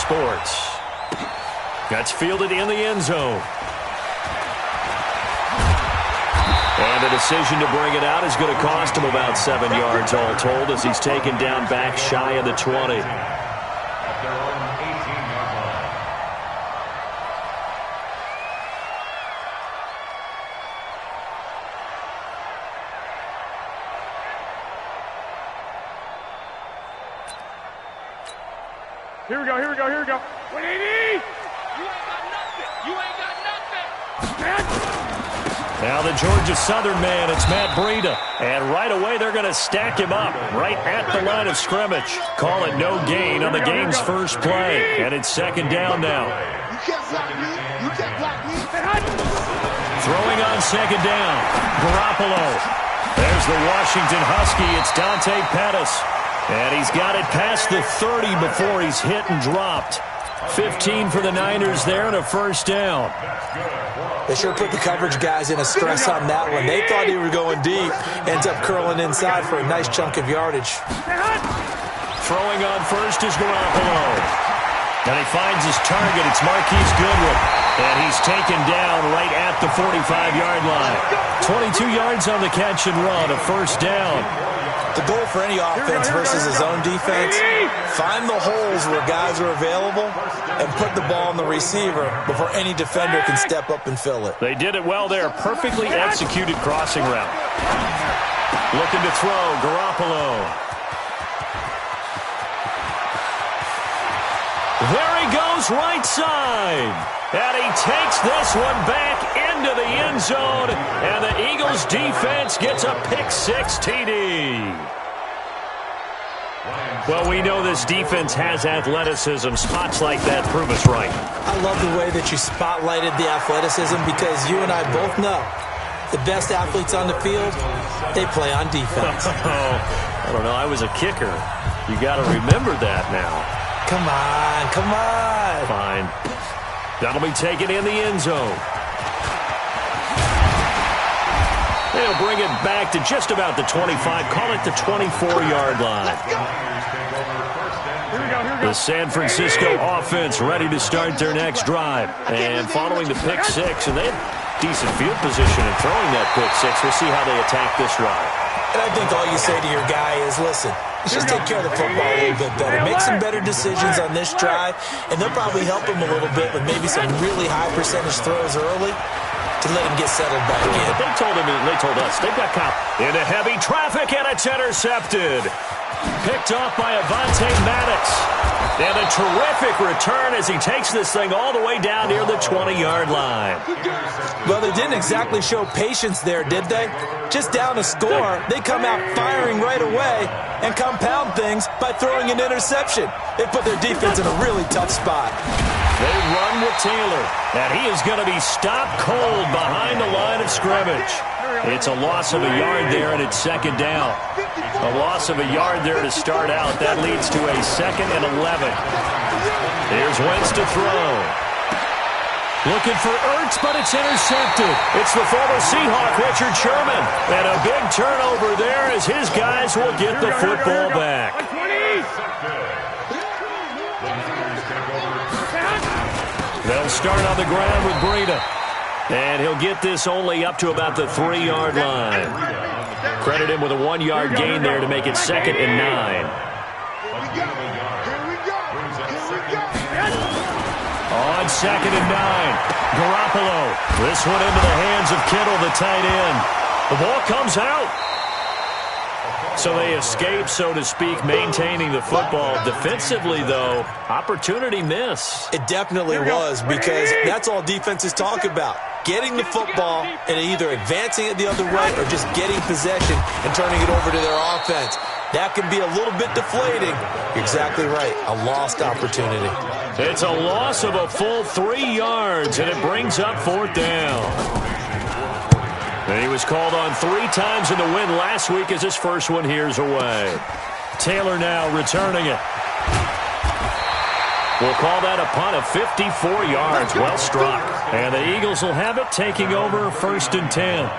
Sports. That's fielded in the end zone. And the decision to bring it out is going to cost him about 7 yards all told as he's taken down back shy of the 20. Here we go, here we go, here we go. 180! You ain't got nothing. You ain't got nothing. Now the Georgia Southern man, it's Matt Breida. And right away they're going to stack him up right at the line of scrimmage. Call it no gain on the game's first play. And it's second down now. You can't block me. You can't block me. Throwing on second down. Garoppolo. There's the Washington Husky. It's Dante Pettis. And he's got it past the 30 before he's hit and dropped. 15 for the Niners there and a first down. They sure put the coverage guys in a stress on that one. They thought he was going deep. Ends up curling inside for a nice chunk of yardage. Throwing on first is Garoppolo. And he finds his target. It's Marquise Goodwin. And he's taken down right at the 45-yard line. 22 yards on the catch and run, a first down. The goal for any offense versus his own defense, find the holes where guys are available and put the ball on the receiver before any defender can step up and fill it. They did it well there. Perfectly executed crossing route. Looking to throw, Garoppolo. There he goes, right side. And he takes this one back into the end zone. And the Eagles defense gets a pick-6 TD. Well, we know this defense has athleticism. Spots like that prove us right. I love the way that you spotlighted the athleticism because you and I both know the best athletes on the field, they play on defense. I don't know. I was a kicker. You got to remember that now. Come on, come on. Fine. That'll be taken in the end zone. They'll bring it back to just about the 25. Call it the 24-yard line. The San Francisco offense ready to start their next drive. And following the pick-6, and they have decent field position in throwing that pick-6. We'll see how they attack this drive. And I think all you say to your guy is, listen, let's just take care of the football a little bit better. Make some better decisions on this drive, and they'll probably help him a little bit with maybe some really high percentage throws early to let him get settled back in. But they told us, they've got cop into heavy traffic, and it's intercepted. Picked off by Avonte Maddox. And a terrific return as he takes this thing all the way down near the 20-yard line. Well, they didn't exactly show patience there, did they? Just down a score, they come out firing right away and compound things by throwing an interception. They put their defense in a really tough spot. They run with Taylor, and he is going to be stopped cold behind the line of scrimmage. It's a loss of a yard there, and it's second down. A loss of a yard there to start out. That leads to a 2nd and 11. Here's Wentz to throw. Looking for Ertz, but it's intercepted. It's the former Seahawk, Richard Sherman. And a big turnover there as his guys will get the football back. They'll start on the ground with Breida. And he'll get this only up to about the 3-yard line. Credit him with a 1-yard gain there to make it 2nd and 9. On 2nd and 9, Garoppolo. This one into the hands of Kittle, the tight end. The ball comes out. So they escape, so to speak, maintaining the football. Defensively, though, opportunity miss. It definitely was, because that's all defenses talk about. Getting the football and either advancing it the other way or just getting possession and turning it over to their offense. That can be a little bit deflating. You're exactly right. A lost opportunity. It's a loss of a full 3 yards, and it brings up 4th down. And he was called on 3 times in the win last week as his first one here's away. Taylor now returning it. We'll call that a punt of 54 yards. Well struck. And the Eagles will have it, taking over 1st and 10.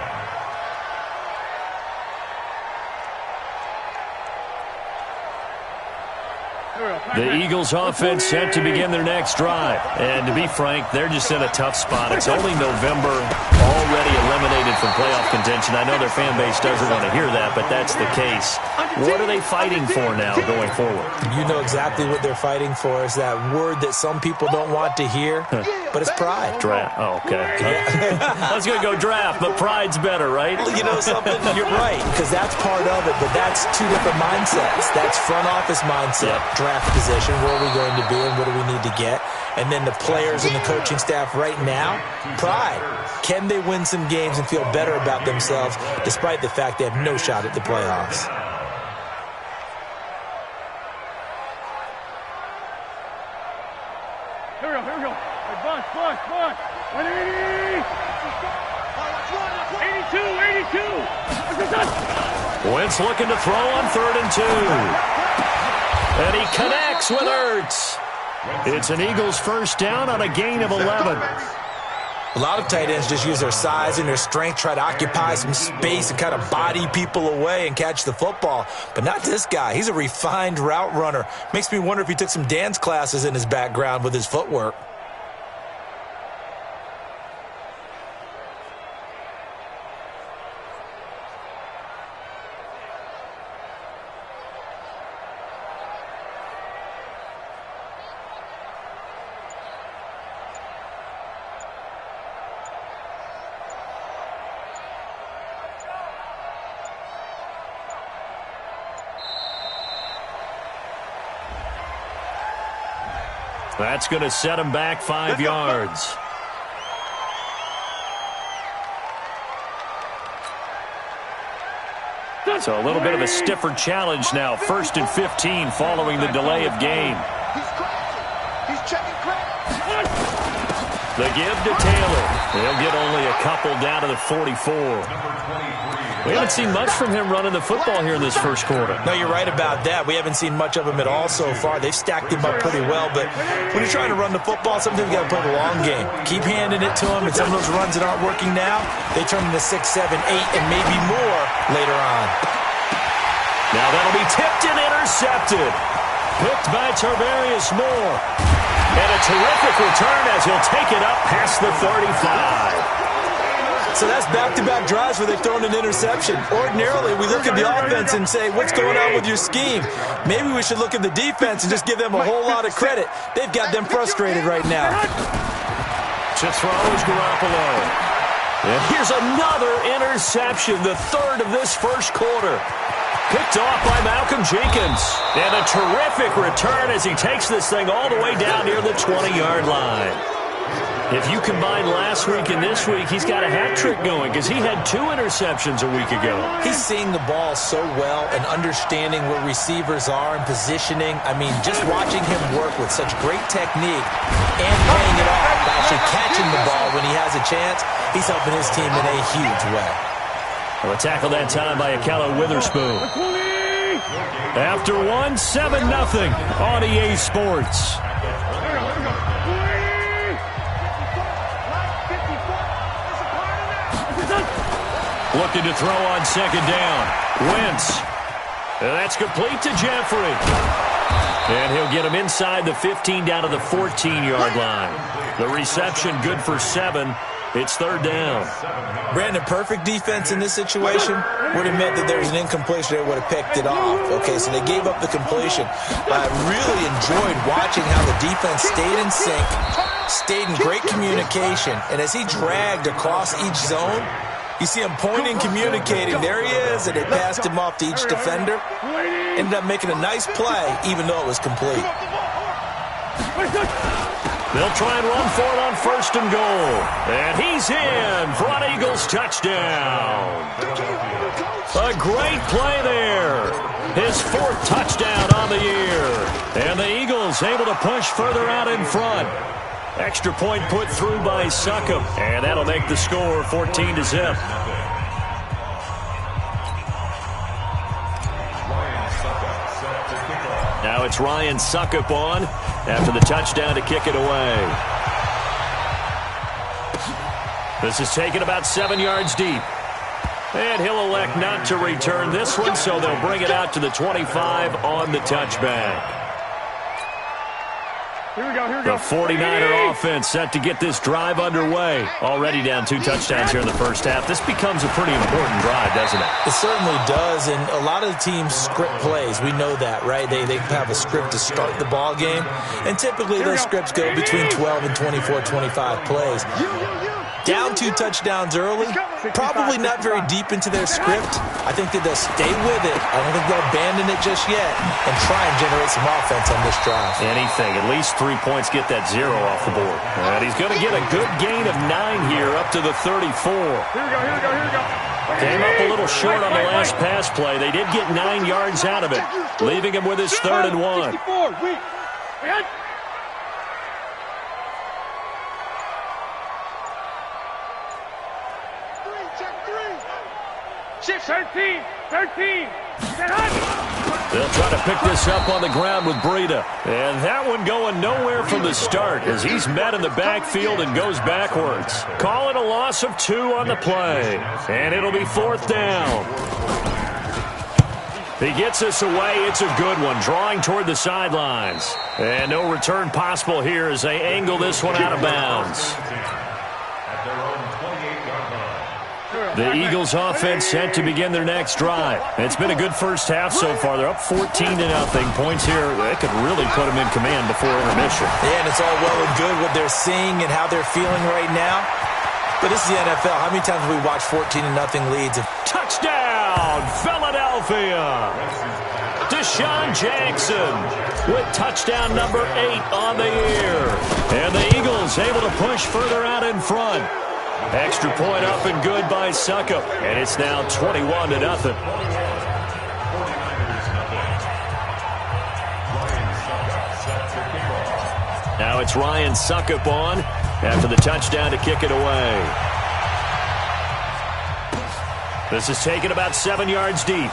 The Eagles offense set to begin their next drive. And to be frank, they're just in a tough spot. It's only November, already eliminated from playoff contention. I know their fan base doesn't want to hear that, but that's the case. What are they fighting for now going forward? You know exactly what they're fighting for. Is that word that some people don't want to hear, but it's pride. Draft. Oh, okay. I was going to go draft, but pride's better, right? Well, you know something? You're right, because that's part of it, but that's two different mindsets. That's front office mindset, draft position, where are we going to be and what do we need to get? And then the players and the coaching staff right now, pride. Can they win some games and feel better about themselves despite the fact they have no shot at the playoffs? Here we go. Hey, Bunch. 180. 82. Wentz looking to throw on 3rd and 2. And he connects with Ertz. It's an Eagles first down on a gain of 11. A lot of tight ends just use their size and their strength, try to occupy some space and kind of body people away and catch the football. But not this guy. He's a refined route runner. Makes me wonder if he took some dance classes in his background with his footwork. That's going to set him back 5 yards. So a little bit of a stiffer challenge now. 1st and 15 following the delay of game. He's checking credit. The give to Taylor. He'll get only a couple down to the 44. We haven't seen much from him running the football here in this first quarter. No, you're right about that. We haven't seen much of him at all so far. They've stacked him up pretty well, but when you're trying to run the football, sometimes you got to play the long game. Keep handing it to him, and some of those runs that aren't working now, they turn into 6, 7, 8, and maybe more later on. Now that'll be tipped and intercepted. Picked by Tarvarius Moore. And a terrific return as he'll take it up past the 35. So that's back-to-back drives where they've thrown an interception. Ordinarily, we look at the offense and say, what's going on with your scheme? Maybe we should look at the defense and just give them a whole lot of credit. They've got them frustrated right now. To throw is Garoppolo. And here's another interception, the 3rd of this first quarter. Picked off by Malcolm Jenkins. And a terrific return as he takes this thing all the way down near the 20-yard line. If you combine last week and this week, he's got a hat trick going because he had 2 interceptions a week ago. He's seeing the ball so well and understanding where receivers are and positioning. I mean, just watching him work with such great technique and paying it off, actually catching the ball when he has a chance, he's helping his team in a huge way. Well, a tackle that time by Akella Witherspoon. After 1, 7-0 on EA Sports. Looking to throw on 2nd down. Wentz. And that's complete to Jeffrey. And he'll get him inside the 15 down to the 14-yard line. The reception good for 7. It's 3rd down. Brandon, perfect defense in this situation would have meant that there was an incompletion. They would have picked it off. Okay, so they gave up the completion. But I really enjoyed watching how the defense stayed in sync, stayed in great communication. And as he dragged across each zone, you see him pointing, communicating. There he is, and they passed him off to each defender. Ended up making a nice play, even though it was complete. They'll try and run for it on 1st and goal. And he's in for an Eagles touchdown. A great play there. His 4th touchdown on the year. And the Eagles able to push further out in front. Extra point put through by Succop. And that'll make the score 14-0. Now it's Ryan Succop on after the touchdown to kick it away. This is taken about 7 yards deep. And he'll elect not to return this one, so they'll bring it out to the 25 on the touchback. The 49er offense set to get this drive underway. Already down 2 touchdowns here in the first half. This becomes a pretty important drive, doesn't it? It certainly does, and a lot of the teams script plays. We know that, right? They have a script to start the ball game, and typically those scripts go between 12 and 24, 25 plays. Down 2 touchdowns early, probably not very deep into their script. I think that they'll stay with it. I don't think they'll abandon it just yet and try and generate some offense on this drive. Anything. At least 3 points, get that 0 off the board. And he's going to get a good gain of 9 here up to the 34. Came up a little short on the last pass play. They did get 9 yards out of it, leaving him with his 3rd and 1. Shift 13. They'll try to pick this up on the ground with Breida. And that one going nowhere from the start as he's met in the backfield and goes backwards. Call it a loss of 2 on the play. And it'll be 4th down. He gets us away. It's a good one, drawing toward the sidelines. And no return possible here as they angle this one out of bounds. The Eagles offense set to begin their next drive. It's been a good first half so far. They're up 14-0. Points here, they could really put them in command before intermission. Yeah, and it's all well and good what they're seeing and how they're feeling right now. But this is the NFL. How many times have we watched 14-0 leads? Touchdown, Philadelphia! Deshaun Jackson with touchdown number 8 on the year. And the Eagles able to push further out in front. Extra point up and good by Suckup. And it's now 21-0. Now it's Ryan Suckup on after the touchdown to kick it away. This is taken about 7 yards deep.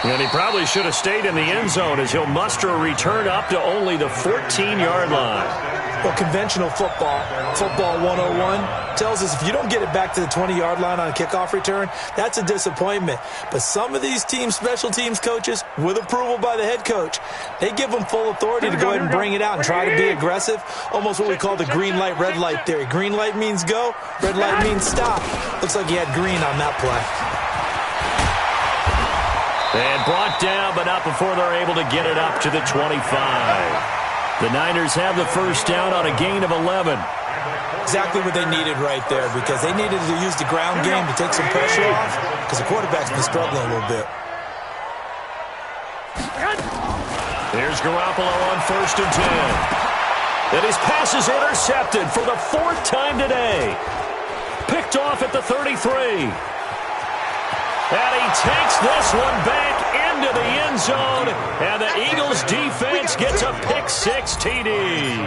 And he probably should have stayed in the end zone as he'll muster a return up to only the 14-yard line. Well, conventional football 101, tells us if you don't get it back to the 20-yard line on a kickoff return, that's a disappointment. But some of these teams, special teams coaches, with approval by the head coach, they give them full authority to go ahead and bring it out and try to be aggressive. Almost what we call the green light, red light theory. Green light means go, red light means stop. Looks like he had green on that play. And brought down, but not before they're able to get it up to the 25. The Niners have the first down on a gain of 11. Exactly what they needed right there, because they needed to use the ground game to take some pressure off, because the quarterback's been struggling a little bit. Here's Garoppolo on 1st and 10. And his pass is intercepted for the 4th time today. Picked off at the 33. And he takes this one back into the end zone, and the Eagles defense gets a pick-6 TD.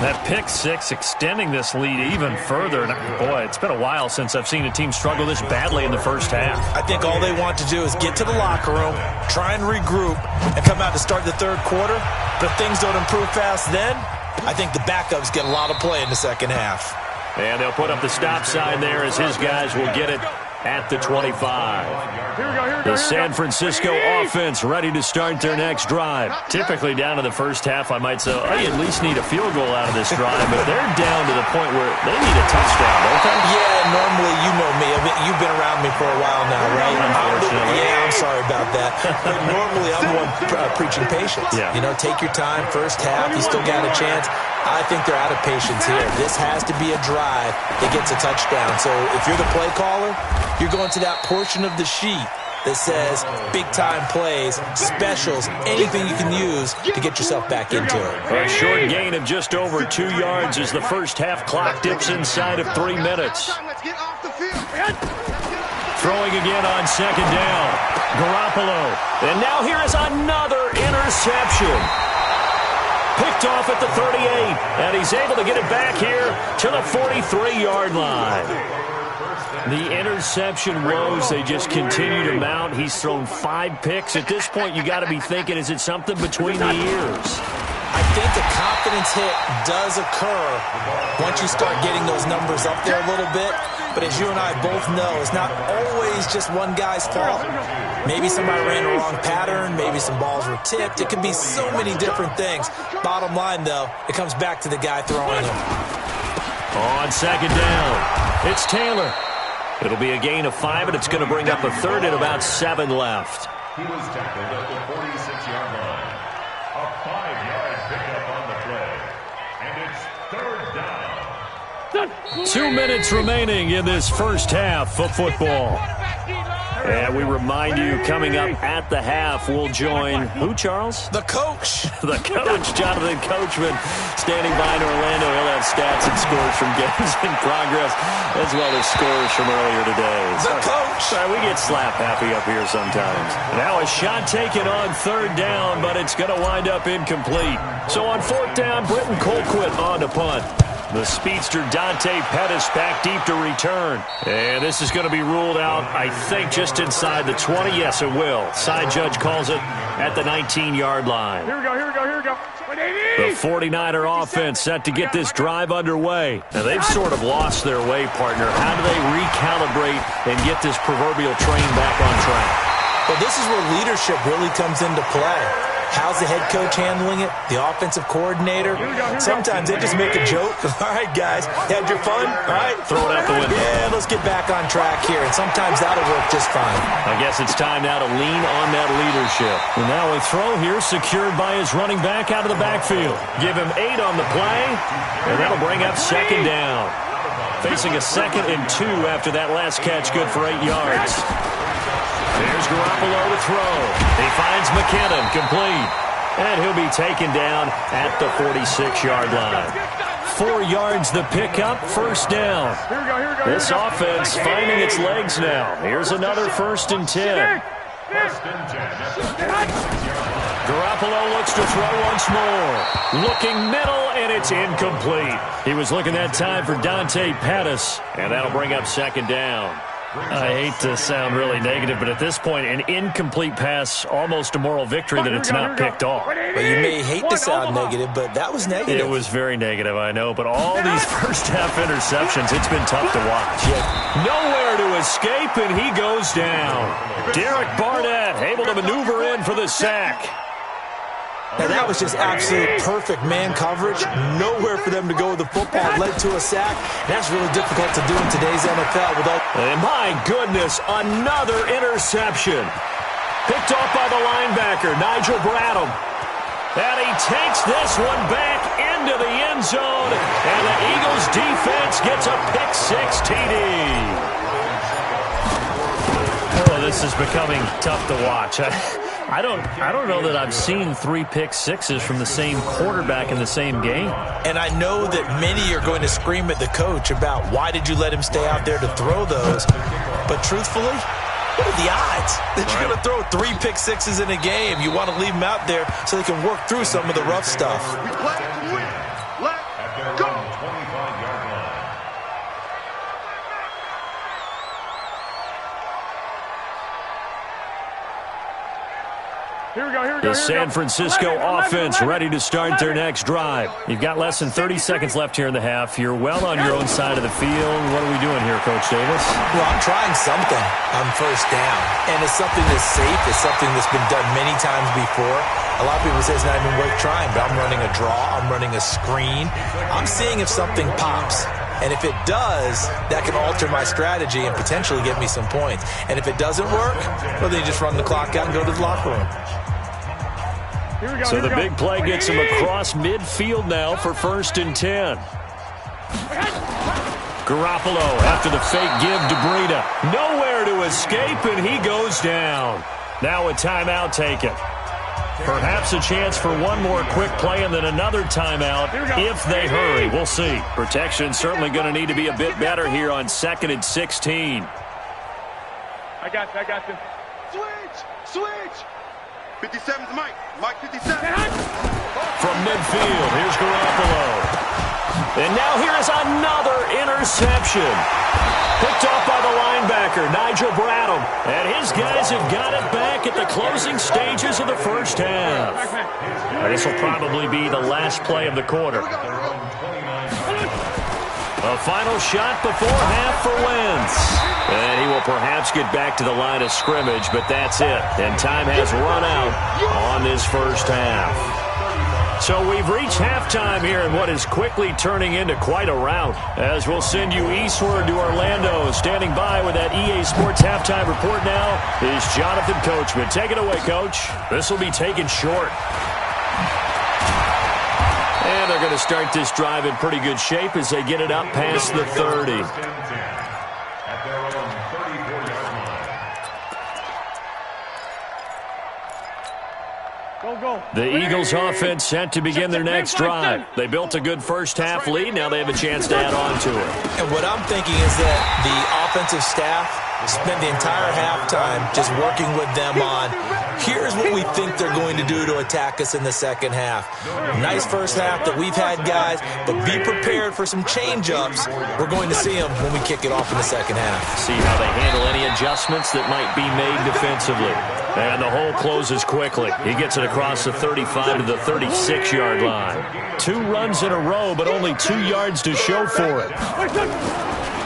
That pick-6 extending this lead even further. And boy, it's been a while since I've seen a team struggle this badly in the first half. I think all they want to do is get to the locker room, try and regroup, and come out to start the 3rd quarter. But if things don't improve fast then, I think the backups get a lot of play in the 2nd half. And they'll put up the stop sign there as his guys will get it at the 25. The San Francisco offense ready to start their next drive. Typically down to the first half, I might say, oh, you at least need a field goal out of this drive, but they're down to the point where they need a touchdown, don't they? Yeah, normally, you know me. You've been around me for a while now, right? Unfortunately. Yeah, I'm sorry about that. But normally, I'm the one preaching patience. Yeah. You know, take your time, first half, you still got a chance. I think they're out of patience here. This has to be a drive that gets a touchdown. So if you're the play caller, you're going to that portion of the sheet that says big-time plays, specials, anything you can use to get yourself back into it. A short gain of just over 2 yards as the first half clock dips inside of 3 minutes. Throwing again on 2nd down. Garoppolo. And now here is another interception. Picked off at the 38, and he's able to get it back here to the 43-yard line. The interception woes, they just continue to mount. He's thrown 5 picks. At this point, you got to be thinking, is it something between the ears? I think the confidence hit does occur once you start getting those numbers up there a little bit. But as you and I both know, it's not always just one guy's fault. Maybe somebody ran a wrong pattern. Maybe some balls were tipped. It can be so many different things. Bottom line, though, it comes back to the guy throwing them. On second down, it's Taylor. It'll be a gain of 5, and it's going to bring up a third and about 7 left. He was tackled at the 46-yard line. A 5-yard pickup on the play. And it's 3rd down. 2 minutes remaining in this first half of football. And we remind you, coming up at the half, we'll join who, Charles? The coach. The coach, Jonathan Coachman, standing by in Orlando. He'll have stats and scores from games in progress, as well as scores from earlier today. The coach. Sorry, we get slap happy up here sometimes. Now a shot taken on 3rd down, but it's going to wind up incomplete. So on 4th down, Britton Colquitt on to punt. The speedster Dante Pettis back deep to return. And this is going to be ruled out, I think, just inside the 20. Yes, it will. Side judge calls it at the 19-yard line. Here we go, here we go, here we go. The 49er offense set to get this drive underway. Now, they've sort of lost their way, partner. How do they recalibrate and get this proverbial train back on track? Well, this is where leadership really comes into play. How's the head coach handling it? The offensive coordinator? Sometimes they just make a joke. All right, guys, had your fun? All right, throw it out the window. Yeah, let's get back on track here. And sometimes that'll work just fine. I guess it's time now to lean on that leadership. And now a throw here secured by his running back out of the backfield. Give him 8 on the play, and that'll bring up 2nd down. Facing a 2nd and 2 after that last catch, good for 8 yards. There's Garoppolo to throw. He finds McKinnon, complete. And he'll be taken down at the 46-yard line. 4 yards the pickup, 1st down. This offense finding its legs now. Here's another 1st and 10. Garoppolo looks to throw once more. Looking middle, and it's incomplete. He was looking that time for Dante Pettis, and that'll bring up 2nd down. I hate to sound really negative, but at this point, an incomplete pass, almost a moral victory that it's not picked off. Well, you may hate to sound negative, but that was negative. It was very negative, I know, but all these first-half interceptions, it's been tough to watch. Yeah. Nowhere to escape, and he goes down. Derek Barnett able to maneuver in for the sack. Now, that was just absolute perfect man coverage. Nowhere for them to go with the football. Led to a sack. That's really difficult to do in today's NFL. And my goodness, another interception. Picked off by the linebacker, Nigel Bradham. And he takes this one back into the end zone. And the Eagles defense gets a pick-6 TD. Oh, this is becoming tough to watch. I don't know that I've seen 3 pick-6s from the same quarterback in the same game. And I know that many are going to scream at the coach about why did you let him stay out there to throw those. But truthfully, what are the odds that you're going to throw 3 pick-6s in a game? You want to leave them out there so they can work through some of the rough stuff. Let's go. 25-yard line. Here we go, here we go. The San Francisco offense ready to start their next drive. You've got less than 30 seconds left here in the half. You're well on your own side of the field. What are we doing here, Coach Davis? Well, I'm trying something on 1st down. And it's something that's safe. It's something that's been done many times before. A lot of people say it's not even worth trying, but I'm running a draw. I'm running a screen. I'm seeing if something pops. And if it does, that can alter my strategy and potentially get me some points. And if it doesn't work, well, then you just run the clock out and go to the locker room. So the big play gets him across midfield now for 1st and 10. Garoppolo after the fake give to Breida. Nowhere to escape, and he goes down. Now a timeout taken. Perhaps a chance for one more quick play and then another timeout if they hurry. We'll see. Protection certainly going to need to be a bit better here on 2nd and 16. I got you. Switch. 57's Mike. Mike 57. From midfield, here's Garoppolo. And now here is another interception. Picked off by the linebacker, Nigel Bradham. And his guys have got it back at the closing stages of the first half. This will probably be the last play of the quarter. A final shot before half for Wentz. And he will perhaps get back to the line of scrimmage, but that's it. And time has run out on this first half. So we've reached halftime here in what is quickly turning into quite a rout. As we'll send you eastward to Orlando. Standing by with that EA Sports halftime report now is Jonathan Coachman. Take it away, Coach. This will be taken short. And they're going to start this drive in pretty good shape as they get it up past the 30. At their own 34-yard line. Go. The Eagles offense set to begin their next drive. They built a good first half lead. Now they have a chance to add on to it. And what I'm thinking is that the offensive staff spend the entire halftime just working with them on, here's what we think they're going to do to attack us in the second half. Nice first half that we've had, guys, but be prepared for some change-ups. We're going to see them when we kick it off in the second half. See how they handle any adjustments that might be made defensively. And the hole closes quickly. He gets it across the 35 to the 36-yard line. 2 runs in a row, but only 2 yards to show for it.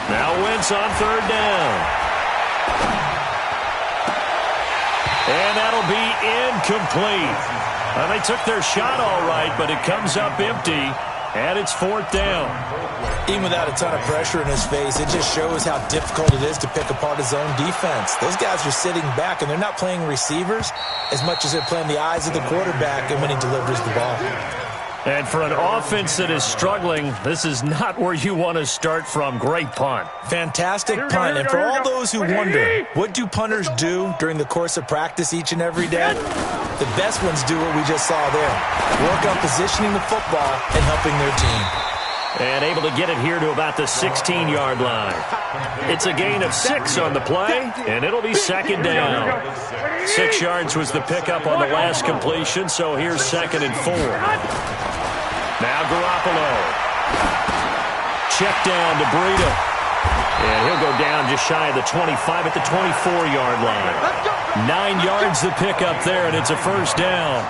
Now Wentz on third down. And that'll be incomplete. They took their shot all right, but it comes up empty, and it's fourth down. Even without a ton of pressure in his face, it just shows how difficult it is to pick apart his own defense. Those guys are sitting back, and they're not playing receivers as much as they're playing the eyes of the quarterback and when he delivers the ball. And for an offense that is struggling, this is not where you want to start from. Great punt. Fantastic punt. And for all those who wonder, what do punters do during the course of practice each and every day? The best ones do what we just saw there. Work on positioning the football and helping their team. And able to get it here to about the 16-yard line. It's a gain of 6 on the play, and it'll be second down. 6 yards was the pickup on the last completion, so here's 2nd and 4. Now Garoppolo. Check down to Breida. And he'll go down just shy of the 25 at the 24-yard line. 9 yards the pickup there, and it's a first down.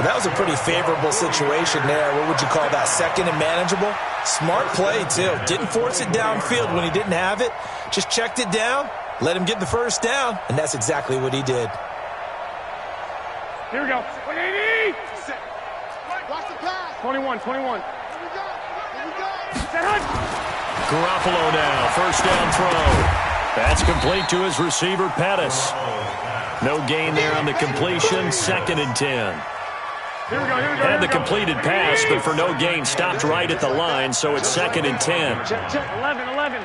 That was a pretty favorable situation there. What would you call that? Second and manageable? Smart play, too. Didn't force it downfield when he didn't have it. Just checked it down, let him get the first down, and that's exactly what he did. Here we go. 180. Watch the pass. 21. Here we go. Set hunt. Garoppolo now, first down throw. That's complete to his receiver, Pettis. No gain there on the completion, 2nd and 10. Here we go. And the completed pass, but for no gain, stopped right at the line, so it's 2nd and 10. Check. 11.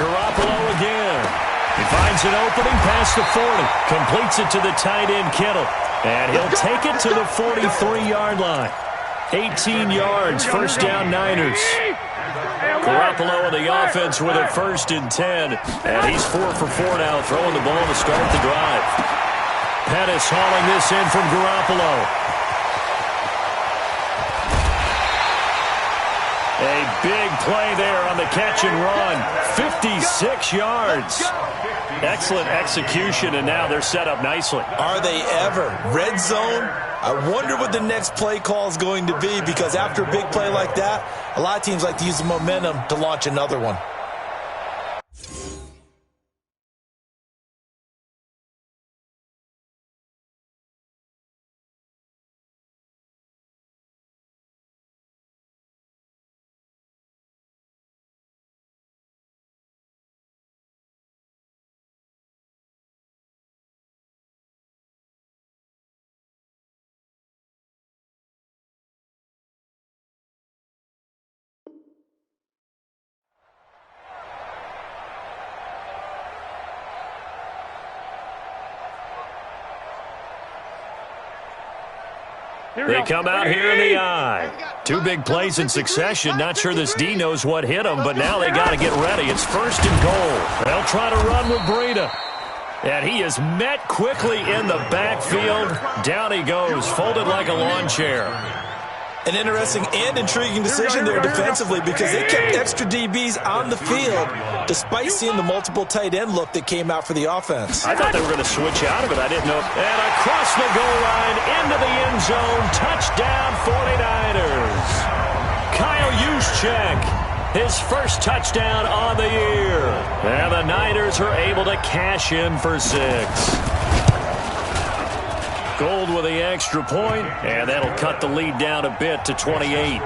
Garoppolo again. He finds an opening past the 40. Completes it to the tight end, Kittle. And he'll take it to the 43-yard line. 18 yards, first down Niners. Garoppolo on the offense with a 1st and 10. And he's 4 for 4 now, throwing the ball to start the drive. Pettis hauling this in from Garoppolo. A big play there on the catch and run. 56 yards. Excellent execution, and now they're set up nicely. Are they ever? Red zone? I wonder what the next play call is going to be, because after a big play like that, a lot of teams like to use the momentum to launch another one. They come out here in the eye. 2 big plays in succession. Not sure this D knows what hit him, but now they got to get ready. It's 1st and goal. They'll try to run with Breida. And he is met quickly in the backfield. Down he goes, folded like a lawn chair. An interesting and intriguing decision there defensively, because they kept extra DBs on the field despite seeing the multiple tight end look that came out for the offense. I thought they were going to switch out of it. I didn't know. And across the goal line, into the end zone, touchdown 49ers. Kyle Juszczyk, his first touchdown on the year. And the Niners are able to cash in for 6. Gold with the extra point, and that'll cut the lead down a bit to 28.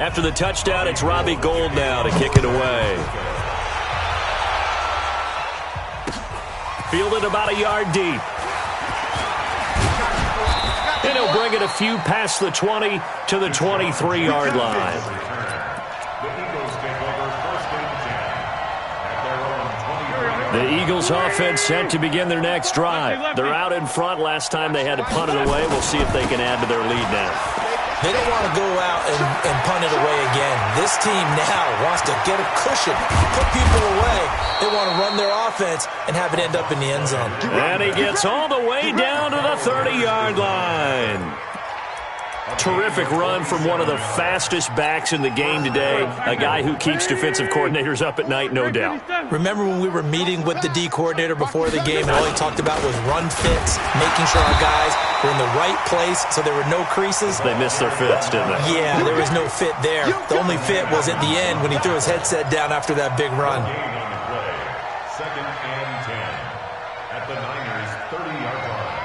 After the touchdown, it's Robbie Gould now to kick it away. Fielded about a yard deep. And he'll bring it a few past the 20 to the 23-yard line. The Eagles offense set to begin their next drive. They're out in front. Last time they had to punt it away. We'll see if they can add to their lead now. They don't want to go out and punt it away again. This team now wants to get a cushion, put people away. They want to run their offense and have it end up in the end zone. And he gets all the way down to the 30-yard line. Terrific run from one of the fastest backs in the game today, a guy who keeps defensive coordinators up at night, no doubt. Remember when we were meeting with the D coordinator before the game and all he talked about was run fits, making sure our guys were in the right place so there were no creases? They missed their fits, didn't they? Yeah, there was no fit there. The only fit was at the end when he threw his headset down after that big run. Second and 10 at the Niners' 30-yard line.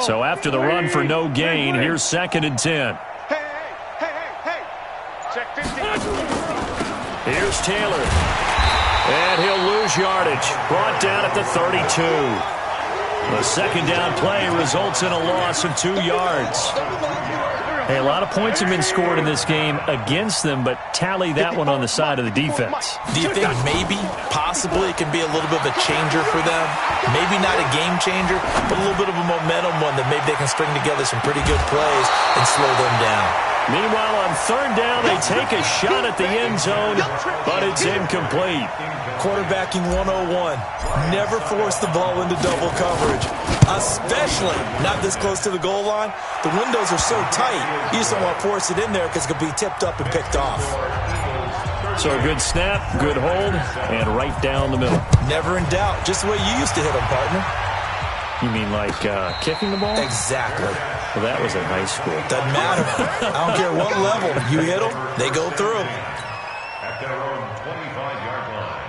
So after the run for no gain, here's 2nd and 10. Hey. Check 15. Here's Taylor. And he'll lose yardage. Brought down at the 32. The second down play results in a loss of 2 yards. Hey, a lot of points have been scored in this game against them, but tally that one on the side of the defense. Do you think maybe, possibly, it can be a little bit of a changer for them? Maybe not a game changer, but a little bit of a momentum one that maybe they can string together some pretty good plays and slow them down. Meanwhile, on 3rd down, they take a shot at the end zone, but it's incomplete. Quarterbacking 101. Never force the ball into double coverage, especially not this close to the goal line. The windows are so tight, you just don't want to force it in there because it could be tipped up and picked off. So a good snap, good hold, and right down the middle. Never in doubt. Just the way you used to hit them, partner. You mean like kicking the ball? Exactly. Well, that was in high school. Doesn't matter. I don't care what level. You hit them, they go through. At their own 25-yard line.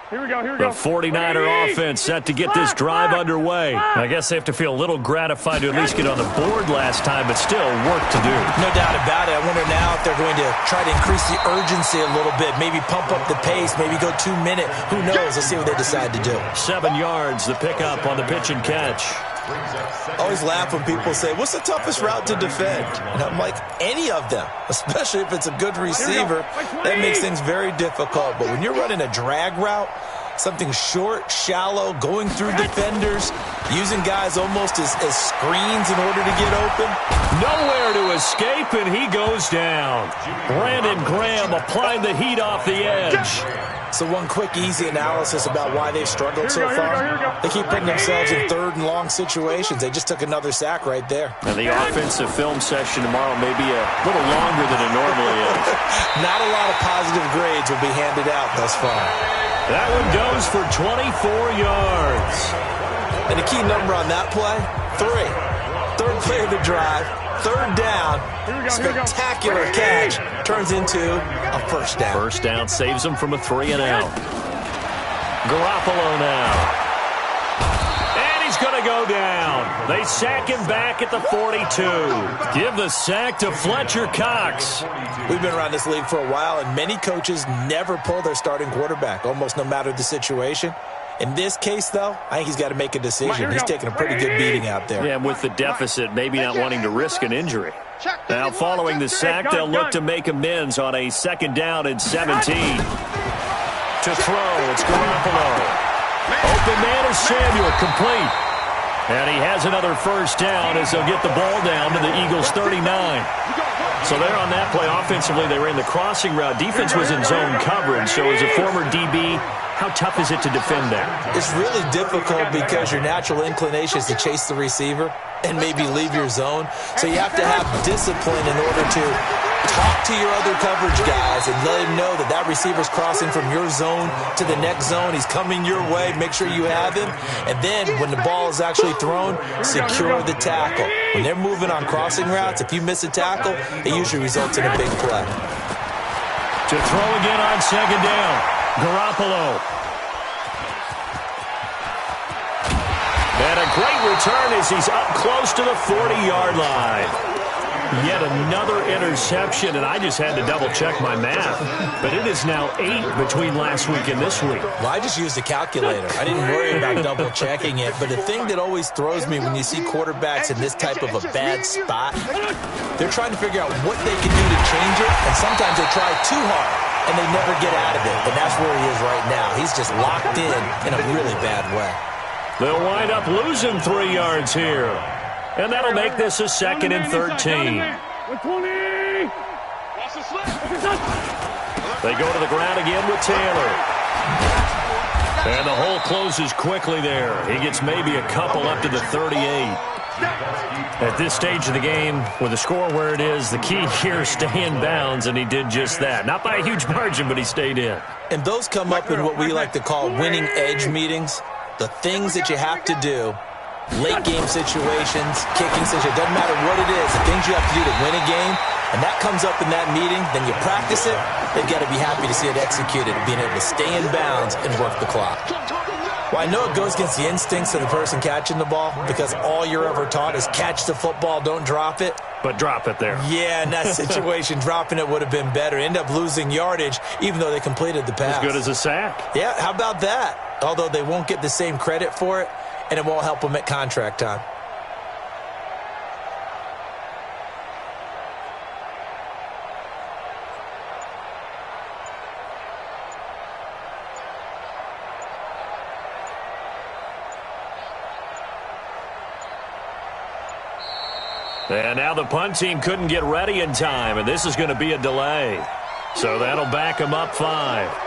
Here we go. The 49er offense set to get this drive underway. I guess they have to feel a little gratified to at least get on the board last time, but still work to do. No doubt about it. I wonder now if they're going to try to increase the urgency a little bit, maybe pump up the pace, maybe go 2-minute. Who knows? Let's see what they decide to do. 7 yards, the pickup on the pitch and catch. I always laugh when people say, what's the toughest route to defend? And I'm like, any of them, especially if it's a good receiver. That makes things very difficult. But when you're running a drag route, something short, shallow, going through defenders, using guys almost as screens in order to get open. Nowhere to escape, and he goes down. Brandon Graham applying the heat off the edge. So one quick, easy analysis about why they've struggled so far. They keep putting themselves in 3rd and long situations. They just took another sack right there. And the offensive film session tomorrow may be a little longer than it normally is. Not a lot of positive grades will be handed out thus far. That one goes for 24 yards. And the key number on that play, 3. 3rd play of the drive, 3rd down, spectacular catch, turns into a first down. First down saves them from a 3-and-out. Garoppolo now. And he's going to go down. They sack him back at the 42. Give the sack to Fletcher Cox. We've been around this league for a while, and many coaches never pull their starting quarterback, almost no matter the situation. In this case, though, I think he's got to make a decision. He's taking a pretty good beating out there. Yeah, with the deficit, maybe not wanting to risk an injury. Now, following the sack, they'll look to make amends on a 2nd down and 17. To throw, it's Garoppolo. Open man is Samuel, complete. And he has another first down as they'll get the ball down to the Eagles' 39. So there on that play, offensively, they ran the crossing route. Defense was in zone coverage. So as a former DB, how tough is it to defend that? It's really difficult because your natural inclination is to chase the receiver and maybe leave your zone. So you have to have discipline in order to talk to your other coverage guys and let him know that that receiver's crossing from your zone to the next zone. He's coming your way. Make sure you have him. And then when the ball is actually thrown, secure the tackle. When they're moving on crossing routes, if you miss a tackle, it usually results in a big play. To throw again on second down, Garoppolo. And a great return as he's up close to the 40-yard line. Yet another interception, and I just had to double-check my math. But it is now 8 between last week and this week. Well, I just used a calculator. I didn't worry about double-checking it. But the thing that always throws me when you see quarterbacks in this type of a bad spot, they're trying to figure out what they can do to change it, and sometimes they try too hard, and they never get out of it. And that's where he is right now. He's just locked in a really bad way. They'll wind up losing 3 yards here. And that'll make this a 2nd and 13. They go to the ground again with Taylor. And the hole closes quickly there. He gets maybe a couple up to the 38. At this stage of the game, with the score where it is, the key here is stay in bounds, and he did just that. Not by a huge margin, but he stayed in. And those come up in what we like to call winning edge meetings. The things that you have to do. Late game situations, kicking situations, doesn't matter what it is, the things you have to do to win a game, and that comes up in that meeting, then you practice it, they've got to be happy to see it executed, being able to stay in bounds and work the clock. Well, I know it goes against the instincts of the person catching the ball because all you're ever taught is catch the football, don't drop it. But drop it there. Yeah, in that situation, dropping it would have been better. End up losing yardage, even though they completed the pass. As good as a sack. Yeah, how about that? Although they won't get the same credit for it, and it won't help them at contract time. And now the punt team couldn't get ready in time, and this is going to be a delay. So that'll back them up 5.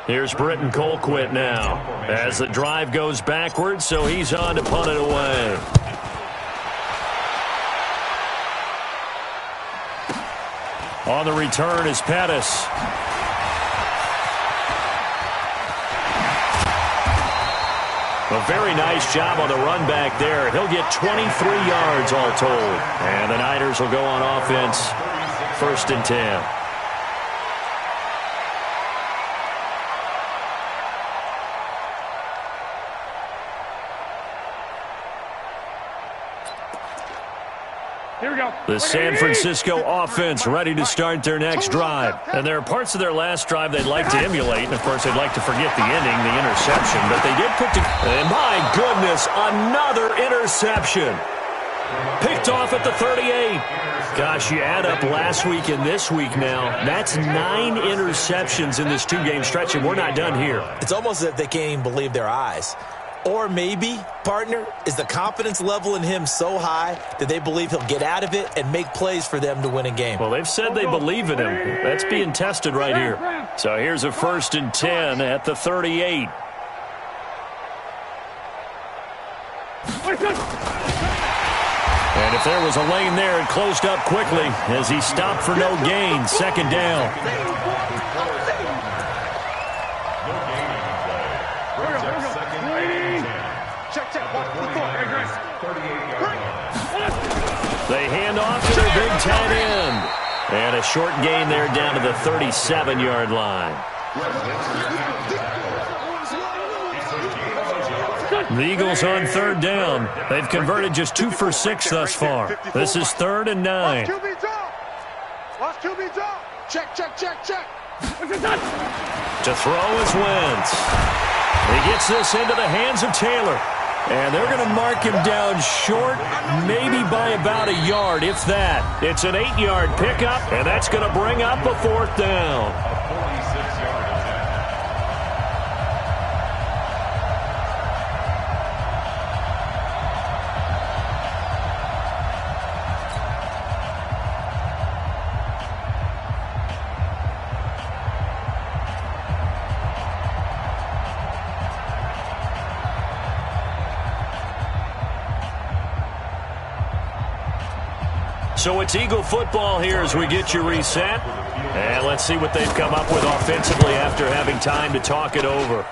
Here's Britton Colquitt now as the drive goes backwards, so he's on to punt it away. On the return is Pettis. A very nice job on the run back there. He'll get 23 yards all told. And the Niners will go on offense, 1st and 10. The San Francisco offense ready to start their next drive. And there are parts of their last drive they'd like to emulate. And, of course, they'd like to forget the ending, the interception. But they did put and my goodness, another interception. Picked off at the 38. Gosh, you add up last week and this week now. That's 9 interceptions in this 2-game stretch, and we're not done here. It's almost as if they can't even believe their eyes. Or maybe, partner, is the confidence level in him so high that they believe he'll get out of it and make plays for them to win a game. Well, they've said they believe in him. That's being tested right here. So here's a 1st and 10 at the 38. And if there was a lane there, it closed up quickly as he stopped for no gain. 2nd down. They hand off to their big tight end. And a short gain there down to the 37-yard line. The Eagles on 3rd down. They've converted just 2 for 6 thus far. This is 3rd and 9. Check, check, check, check. To throw is Wentz. He gets this into the hands of Taylor. And they're going to mark him down short, maybe by about a yard, if that. It's an 8-yard pickup, and that's going to bring up a 4th down. A 46-yard attempt. So it's Eagle football here as we get you reset. And let's see what they've come up with offensively after having time to talk it over.